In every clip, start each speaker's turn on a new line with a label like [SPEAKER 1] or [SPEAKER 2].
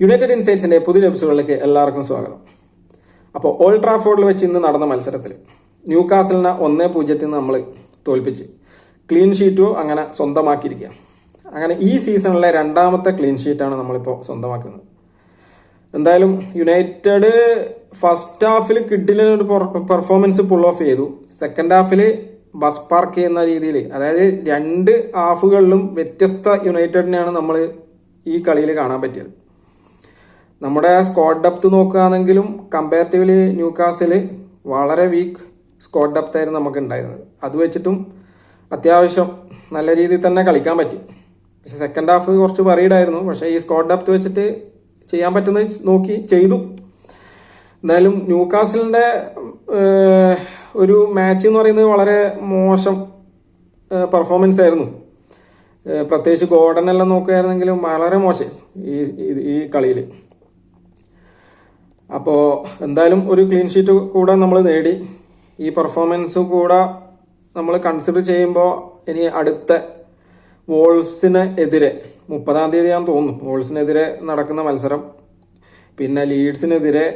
[SPEAKER 1] United ഇൻസൈറ്റ്സിന്റെ പുതിയ എപ്പിസോഡിലേക്ക് എല്ലാവർക്കും സ്വാഗതം. അപ്പോൾ ഓൾഡ് ട്രാഫോർഡിൽ വെച്ച് ഇന്ന് നടന്ന മത്സരത്തിൽ ന്യൂകാസലിനെ 1-0 നമ്മൾ തോൽപ്പിച്ച് ക്ലീൻ ഷീറ്റോ അങ്ങനെ സ്വന്തമാക്കിയിരിക്കുക. അങ്ങനെ ഈ സീസണിലെ രണ്ടാമത്തെ ക്ലീൻ ഷീറ്റാണ് നമ്മളിപ്പോൾ സ്വന്തമാക്കുന്നത്. എന്തായാലും യുണൈറ്റഡ് ഫസ്റ്റ് ഹാഫിൽ കിഡിലൊരു പെർഫോമൻസ് പുൾ ഓഫ് ചെയ്തു. സെക്കൻഡ് ഹാഫിൽ ബസ് പാർക്ക് ചെയ്യുന്ന രീതിയിൽ, അതായത് രണ്ട് ഹാഫുകളിലും വ്യത്യസ്ത യുണൈറ്റഡിനെയാണ് നമ്മൾ ഈ കളിയിൽ കാണാൻ പറ്റിയത്. നമ്മുടെ സ്ക്വാഡ് ഡെപ്ത് നോക്കുകയാണെങ്കിലും കമ്പാരിറ്റീവ്ലി ന്യൂകാസിൽ വളരെ വീക്ക് സ്ക്വാഡ് ഡെപ്ത് ആയിരുന്നു നമുക്ക് ഉണ്ടായിരുന്നത്. അത് വെച്ചിട്ടും അത്യാവശ്യം നല്ല രീതിയിൽ തന്നെ കളിക്കാൻ പറ്റി. പക്ഷെ സെക്കൻഡ് ഹാഫ് കുറച്ച് വറീഡായിരുന്നു. പക്ഷേ ഈ സ്ക്വാഡ് ഡെപ്ത് വെച്ചിട്ട് ചെയ്യാൻ പറ്റുന്നത് നോക്കി ചെയ്തു. എന്തായാലും ന്യൂകാസിലിൻ്റെ ഒരു മാച്ച് എന്ന് പറയുന്നത് വളരെ മോശം പെർഫോമൻസ് ആയിരുന്നു. പ്രത്യേകിച്ച് ഗോർഡനെല്ലാം നോക്കുകയായിരുന്നെങ്കിലും വളരെ മോശമായിരുന്നു ഈ കളിയിൽ. അപ്പോൾ എന്തായാലും ഒരു ക്ലീൻ ഷീറ്റ് കൂടെ നമ്മൾ നേടി. ഈ പെർഫോമൻസ് കൂടെ നമ്മൾ കൺസിഡർ ചെയ്യുമ്പോൾ ഇനി അടുത്ത വോൾസിന് എതിരെ 30-ാം തീയതി ഞാൻ തോന്നുന്നു വോൾസിനെതിരെ നടക്കുന്ന മത്സരം, പിന്നെ ലീഡ്സിനെതിരെ,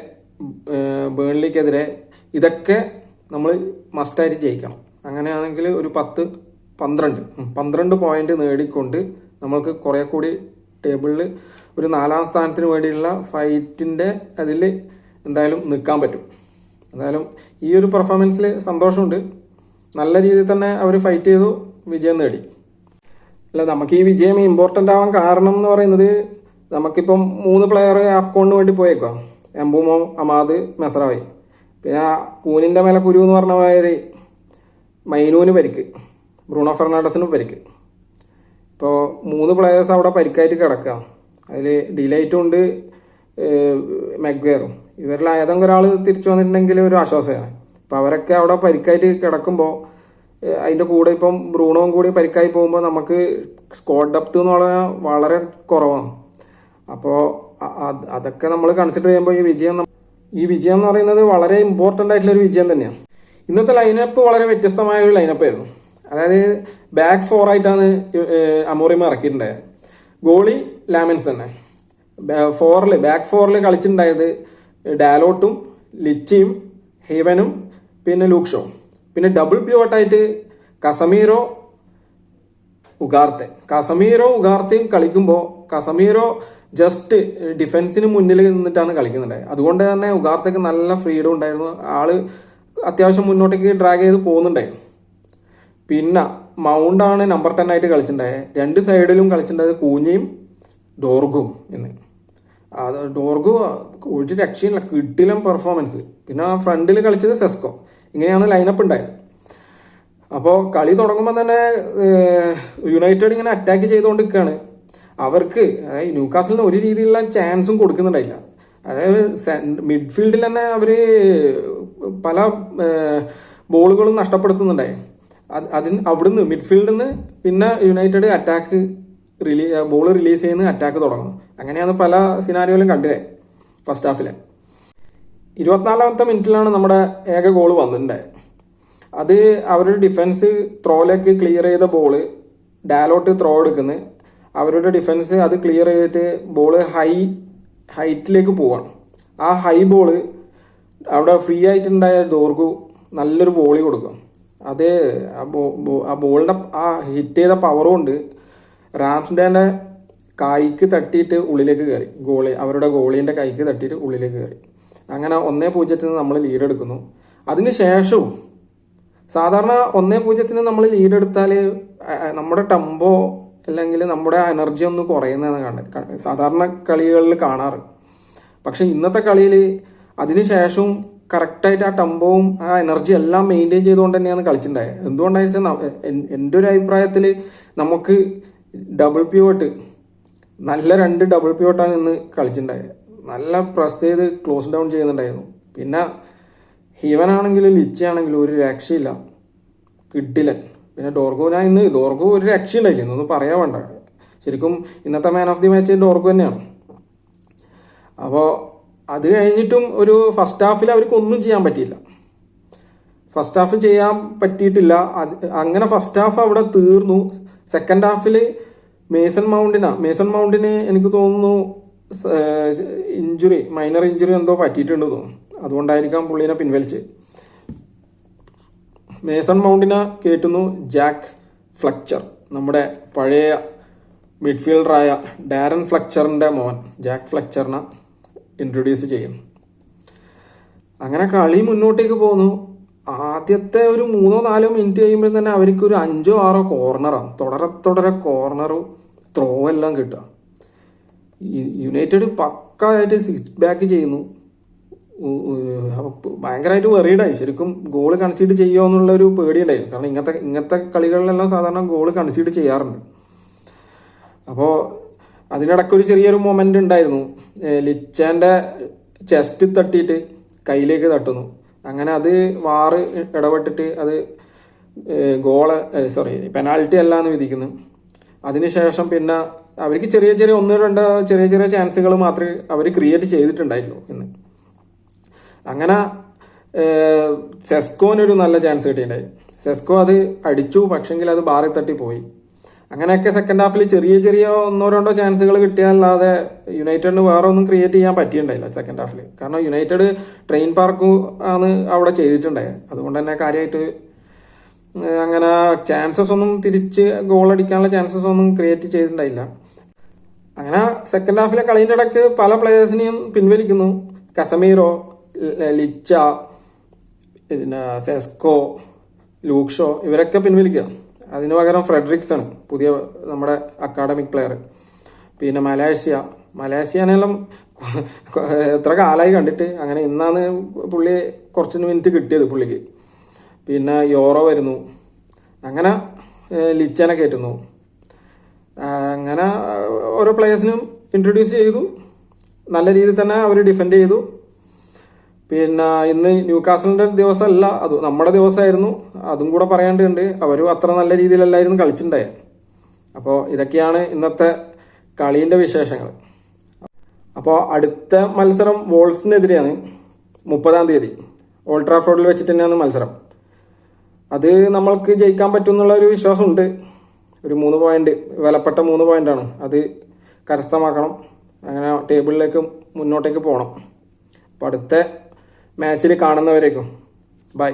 [SPEAKER 1] ബേൺലിക്കെതിരെ, ഇതൊക്കെ നമ്മൾ മസ്റ്റായിട്ട് ജയിക്കണം. അങ്ങനെയാണെങ്കിൽ ഒരു 12 പോയിന്റ് നേടിക്കൊണ്ട് നമ്മൾക്ക് കുറേ കൂടി ടേബിളിൽ ഒരു 4-ാം സ്ഥാനത്തിന് വേണ്ടിയുള്ള ഫൈറ്റിൻ്റെ അതിൽ എന്തായാലും നിൽക്കാൻ പറ്റും. എന്തായാലും ഈ ഒരു പെർഫോമൻസിൽ സന്തോഷമുണ്ട്. നല്ല രീതിയിൽ തന്നെ അവർ ഫൈറ്റ് ചെയ്തു, വിജയം നേടി. അല്ല, നമുക്ക് ഈ വിജയം ഇമ്പോർട്ടൻ്റ് ആവാൻ കാരണം എന്ന് പറയുന്നത്, നമുക്കിപ്പം 3 പ്ലെയർ ആഫ്കോണിന് വേണ്ടി പോയേക്കാം. എംബുമോ, അമാദ്, മെസറായി. പിന്നെ കൂനിൻ്റെ മേലെ കുരു എന്ന് പറഞ്ഞ മാതിരി മൈനൂന് പരിക്ക്, ബ്രൂണോ ഫെർണാണ്ടസിനും പരിക്ക്. ഇപ്പോൾ 3 പ്ലെയേഴ്സ് അവിടെ പരിക്കായിട്ട് കിടക്കുക. അതിൽ ഡിലൈറ്റും ഉണ്ട്, മെഗ്വയറും. ഇവരിൽ ഏതെങ്കിലും ഒരാൾ തിരിച്ചു വന്നിട്ടുണ്ടെങ്കിൽ ഒരു ആശ്വാസമാണ്. അപ്പോൾ അവരൊക്കെ അവിടെ പരിക്കായിട്ട് കിടക്കുമ്പോൾ അതിൻ്റെ കൂടെ ഇപ്പം ബ്രൂണോവും കൂടി പരിക്കായി പോകുമ്പോൾ നമുക്ക് സ്ക്വാഡ് ഡെപ്ത് എന്ന് പറഞ്ഞാൽ വളരെ കുറവാണ്. അപ്പോൾ അതൊക്കെ നമ്മൾ കൺസിഡർ ചെയ്യുമ്പോൾ ഈ വിജയം എന്ന് പറയുന്നത് വളരെ ഇമ്പോർട്ടൻ്റ് ആയിട്ടുള്ളൊരു വിജയം തന്നെയാണ്. ഇന്നത്തെ ലൈനപ്പ് വളരെ വ്യത്യസ്തമായ ഒരു ലൈനപ്പായിരുന്നു. അതായത് ബാക്ക് 4 ആയിട്ടാണ് അമോറിമ ഇറക്കിയിട്ടുണ്ടായത്. ഗോളി ലാമിൻസ് തന്നെ. ബാക്ക് 4 കളിച്ചിട്ടുണ്ടായത് ഡാലോട്ടും ലിച്ചിയും ഹേവനും പിന്നെ ലൂക്ഷോ. പിന്നെ ഡബിൾ പിവട്ടായിട്ട് കസമീറോ ഉഗാർത്തയും കളിക്കുമ്പോൾ കസമീറോ ജസ്റ്റ് ഡിഫൻസിന് മുന്നിൽ നിന്നിട്ടാണ് കളിക്കുന്നുണ്ടായത്. അതുകൊണ്ട് തന്നെ ഉഗാർത്തയ്ക്ക് നല്ല ഫ്രീഡം ഉണ്ടായിരുന്നു. ആള് അത്യാവശ്യം മുന്നോട്ടേക്ക് ഡ്രാഗ് ചെയ്ത് പോകുന്നുണ്ടായിരുന്നു. പിന്നെ മൗണ്ടാണ് നമ്പർ 10 ആയിട്ട് കളിച്ചിട്ടുണ്ടായത്. 2 സൈഡിലും കളിച്ചിട്ടുണ്ടായത് കൂഞ്ഞയും ഡോർഗും എന്ന്. അത് ഡോർഗു ഒരു രക്ഷയില്ല, കിട്ടിലും പെർഫോമൻസ്. പിന്നെ ഫ്രണ്ടിൽ കളിച്ചത് സെസ്കോ. ഇങ്ങനെയാണ് ലൈനപ്പ് ഉണ്ടായത്. അപ്പോൾ കളി തുടങ്ങുമ്പോൾ തന്നെ യുണൈറ്റഡ് ഇങ്ങനെ അറ്റാക്ക് ചെയ്തുകൊണ്ടിരിക്കുകയാണ്. അവർക്ക്, അതായത് ന്യൂകാസലിന് ഒരു രീതിയിലുള്ള ചാൻസും കൊടുക്കുന്നുണ്ടായില്ല. അതായത് മിഡ്ഫീൽഡിൽ തന്നെ അവർ പല ബോളുകളും നഷ്ടപ്പെടുത്തുന്നുണ്ടായി. അവിടുന്ന് മിഡ്ഫീൽഡിൽ നിന്ന് പിന്നെ യുണൈറ്റഡ് അറ്റാക്ക് ബോൾ റിലീസ് ചെയ്യുന്ന അറ്റാക്ക് തുടങ്ങും. അങ്ങനെയാണ് പല സിനാരിയോയിലും കണ്ടില്ലേ. ഫസ്റ്റ് ഹാഫിലെ 24-ാമത്തെ മിനിറ്റിലാണ് നമ്മുടെ ഏക ഗോൾ വന്നിട്ടുണ്ടായത്. അത് അവരുടെ ഡിഫൻസ് ത്രോയിലേക്ക് ക്ലിയർ ചെയ്ത ബോള് ഡാലോട്ട് ത്രോ എടുക്കുന്നത്. അവരുടെ ഡിഫൻസ് അത് ക്ലിയർ ചെയ്തിട്ട് ബോള് ഹൈറ്റിലേക്ക് പോവാണ്. ആ ഹൈ ബോള് അവിടെ ഫ്രീ ആയിട്ടുണ്ടായ ഡോർഗു നല്ലൊരു ബോളി കൊടുക്കും. അത് ആ ബോളിൻ്റെ ആ ഹിറ്റ് ചെയ്ത പവറും കൊണ്ട് റാംസ്ഡേൻ്റെ കൈക്ക് തട്ടിയിട്ട് ഉള്ളിലേക്ക് കയറി. അവരുടെ ഗോളീൻ്റെ കൈക്ക് തട്ടിയിട്ട് ഉള്ളിലേക്ക് കയറി. അങ്ങനെ 1-0 നമ്മൾ ലീഡ് എടുക്കുന്നു. അതിന് ശേഷവും സാധാരണ 1-0 നമ്മൾ ലീഡ് എടുത്താൽ നമ്മുടെ ടെമ്പോ അല്ലെങ്കിൽ നമ്മുടെ എനർജി ഒന്ന് കുറയുന്നതാണ് സാധാരണ കളികളിൽ കാണാറ്. പക്ഷെ ഇന്നത്തെ കളിയിൽ അതിന് ശേഷവും കറക്റ്റായിട്ട് ആ ടെമ്പോവും ആ എനർജി എല്ലാം മെയിൻറ്റെയിൻ ചെയ്തുകൊണ്ട് തന്നെയാണ് കളിച്ചിട്ടുണ്ടായത്. എന്തുകൊണ്ടാണെന്ന് വെച്ചാൽ എൻ്റെ ഒരു അഭിപ്രായത്തിൽ നമുക്ക് ഡബിൾ പിവട്ട്, നല്ല 2 ഡബിൾ പിവട്ടാണ് ഇന്ന് കളിച്ചിട്ടുണ്ടായത്. നല്ല പ്രസ് ചെയ്ത് ക്ലോസ് ഡൗൺ ചെയ്യുന്നുണ്ടായിരുന്നു. പിന്നെ ഹീവനാണെങ്കിലും ലിച്ചാണെങ്കിലും ഒരു രക്ഷയില്ല, കിഡിലൻ. പിന്നെ ഡോർഗു ഒരു രക്ഷയുണ്ടായില്ല, എന്നൊന്നും പറയാൻ വേണ്ട. ശരിക്കും ഇന്നത്തെ man of the match Dorgu തന്നെയാണ്. അപ്പോൾ അത് കഴിഞ്ഞിട്ടും ഒരു ഫസ്റ്റ് ഹാഫിൽ അവർക്ക് ഒന്നും ചെയ്യാൻ പറ്റിയില്ല. ഫസ്റ്റ് ഹാഫ് ചെയ്യാൻ പറ്റിയിട്ടില്ല. അങ്ങനെ ഫസ്റ്റ് ഹാഫ് അവിടെ തീർന്നു. സെക്കൻഡ് ഹാഫിൽ മേസൺ മൗണ്ടിന് എനിക്ക് തോന്നുന്നു മൈനർ ഇഞ്ചുറി എന്തോ പറ്റിയിട്ടുണ്ട് തോന്നുന്നു. അതുകൊണ്ടായിരിക്കാം പുള്ളീനെ പിൻവലിച്ച്. മേസൺ മൗണ്ടിനെ കയറ്റുന്നു ജാക്ക് ഫ്ലെച്ചർ. നമ്മുടെ പഴയ മിഡ്ഫീൽഡറായ ഡാരൻ ഫ്ലെച്ചറിൻ്റെ മോൻ ജാക്ക് ഫ്ലെച്ചറിനെ ഇൻട്രൊഡ്യൂസ് ചെയ്യുന്നു. അങ്ങനെ കളി മുന്നോട്ടേക്ക് പോകുന്നു. ആദ്യത്തെ ഒരു 3-4 മിനിറ്റ് കഴിയുമ്പോൾ തന്നെ അവർക്ക് ഒരു 5-6 കോർണറാണ്, തുടരെ കോർണറും ത്രോ എല്ലാം കിട്ടുക. യുണൈറ്റഡ് പക്കായിട്ട് സിക്സ് ബാക്ക് ചെയ്യുന്നു. ഭയങ്കരമായിട്ട് വെറീഡായി. ശരിക്കും ഗോള് കൺസീഡ് ചെയ്യുമോ എന്നുള്ളൊരു പേടിയുണ്ടായിരുന്നു. കാരണം ഇങ്ങനത്തെ കളികളിലെല്ലാം സാധാരണ ഗോള് കൺസീഡ് ചെയ്യാറുണ്ട്. അപ്പോൾ അതിനിടയ്ക്കൊരു ചെറിയൊരു മൊമെൻ്റ് ഉണ്ടായിരുന്നു. ലിച്ചാൻ്റെ ചെസ്റ്റ് തട്ടിയിട്ട് കയ്യിലേക്ക് തട്ടുന്നു. അങ്ങനെ അത് വാറ് ഇടപെട്ടിട്ട് അത് പെനാൽറ്റി അല്ല എന്ന് വിധിക്കുന്നു. അതിനുശേഷം പിന്നെ അവർക്ക് ചെറിയ 1-2 ചെറിയ ചാൻസുകൾ മാത്രമേ അവർ ക്രിയേറ്റ് ചെയ്തിട്ടുണ്ടായിട്ടുള്ളൂ ഇന്ന്. അങ്ങനെ സെസ്കോനൊരു നല്ല ചാൻസ് കിട്ടിയിട്ടുണ്ടായി. സെസ്കോ അത് അടിച്ചു, പക്ഷെങ്കിൽ അത് ബാറിൽ തട്ടി പോയി. അങ്ങനെയൊക്കെ സെക്കൻഡ് ഹാഫിൽ ചെറിയ 1-2 ചാൻസുകൾ കിട്ടിയല്ലാതെ യുണൈറ്റഡിന് വേറെ ഒന്നും ക്രിയേറ്റ് ചെയ്യാൻ പറ്റിയിട്ടുണ്ടായില്ല സെക്കൻഡ് ഹാഫിൽ. കാരണം യുണൈറ്റഡ് ട്രെയിൻ പാർക്ക് ആണ് അവിടെ ചെയ്തിട്ടുണ്ടായത്. അതുകൊണ്ട് തന്നെ കാര്യമായിട്ട് അങ്ങനെ ചാൻസസ് ഒന്നും തിരിച്ച് ഗോൾ അടിക്കാനുള്ള ചാൻസസ് ഒന്നും ക്രിയേറ്റ് ചെയ്തിട്ടുണ്ടായില്ല. അങ്ങനെ സെക്കൻഡ് ഹാഫിലെ കളീൻ്റെ ഇടയ്ക്ക് പല പ്ലെയേഴ്സിനെയും പിൻവലിക്കുന്നു. കസമീറോ, ലിച്ച, പിന്നെ സെസ്കോ, ലൂക്ഷോ ഇവരൊക്കെ പിൻവലിക്കുക. അതിനു പകരം ഫ്രെഡറിക്സൺ, പുതിയ നമ്മുടെ അക്കാഡമിക് പ്ലെയർ. പിന്നെ മലേഷ്യനെല്ലാം എത്ര കാലമായി കണ്ടിട്ട്. അങ്ങനെ ഇന്നാണ് പുള്ളി കുറച്ച് മിനിറ്റ് കിട്ടിയത് പുള്ളിക്ക്. പിന്നെ യോറോ വരുന്നു. അങ്ങനെ ലിച്ചനെ കയറ്റുന്നു. അങ്ങനെ ഓരോ പ്ലേയേഴ്സിനും ഇൻട്രൊഡ്യൂസ് ചെയ്തു. നല്ല രീതിയിൽ തന്നെ അവർ ഡിഫെൻഡ് ചെയ്തു. പിന്നെ ഇന്ന് ന്യൂകാസലിൻ്റെ ദിവസമല്ല, അത് നമ്മുടെ ദിവസമായിരുന്നു. അതും കൂടെ പറയേണ്ടതുണ്ട്. അവരും അത്ര നല്ല രീതിയിലല്ലായിരുന്നു കളിച്ചിട്ടുണ്ടായത്. അപ്പോൾ ഇതൊക്കെയാണ് ഇന്നത്തെ കളീൻ്റെ വിശേഷങ്ങൾ. അപ്പോൾ അടുത്ത മത്സരം വോൾസിനെതിരെയാണ് 30-ാം തീയതി ഓൾഡ് ട്രാഫോർഡിൽ വെച്ചിട്ട് തന്നെയാണ് മത്സരം. അത് നമ്മൾക്ക് ജയിക്കാൻ പറ്റും എന്നുള്ളൊരു വിശ്വാസമുണ്ട്. ഒരു 3 പോയിന്റ്, വിലപ്പെട്ട 3 പോയിന്റാണ്. അത് കരസ്ഥമാക്കണം. അങ്ങനെ ടേബിളിലേക്ക് മുന്നോട്ടേക്ക് പോകണം. അപ്പോൾ അടുത്ത മാച്ചിൽ കാണുന്നവരേക്കും ബൈ.